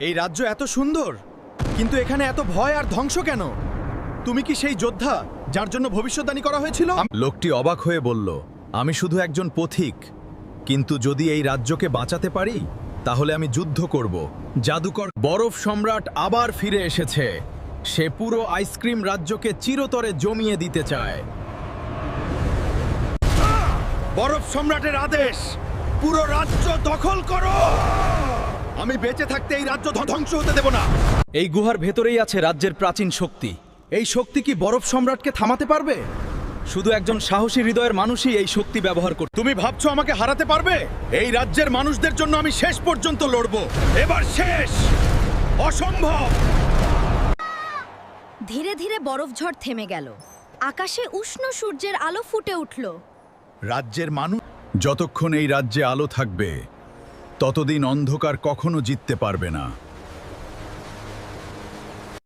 এই রাজ্য এত সুন্দর, কিন্তু এখানে এত ভয় আর ধ্বংস কেন? তুমি কি সেই যোদ্ধা যার জন্য ভবিষ্যদ্বাণী করা হয়েছিল? লোকটি অবাক হয়ে বলল, আমি শুধু একজন পথিক, কিন্তু যদি এই রাজ্যকে বাঁচাতে পারি তাহলে আমি যুদ্ধ করব। জাদুকর বরফ সম্রাট আবার ফিরে এসেছে। সে পুরো আইসক্রিম রাজ্যকে চিরতরে জমিয়ে দিতে চায়। বরফ সম্রাটের আদেশ, পুরো রাজ্য দখল করো। আমি বেঁচে থাকতে এই রাজ্য ধ্বংস হতে দেব না। এই গুহার ভেতরেই আছে রাজ্যের প্রাচীন শক্তি। এই শক্তি কি বরফ সম্রাটকে থামাতে পারবে? শুধু একজন সাহসী হৃদয়ের মানুষই এই শক্তি ব্যবহার করতে। তুমি ভাবছো আমাকে হারাতে পারবে? এই রাজ্যের মানুষদের জন্য আমি শেষ পর্যন্ত লড়ব। এবার শেষ। অসম্ভব। ধীরে ধীরে বরফঝড় থেমে গেল। আকাশে উষ্ণ সূর্যের আলো ফুটে উঠল। রাজ্যের মানুষ, যতক্ষণ এই রাজ্যে আলো থাকবে ততদিন অন্ধকার কখনো জিততে পারবে না।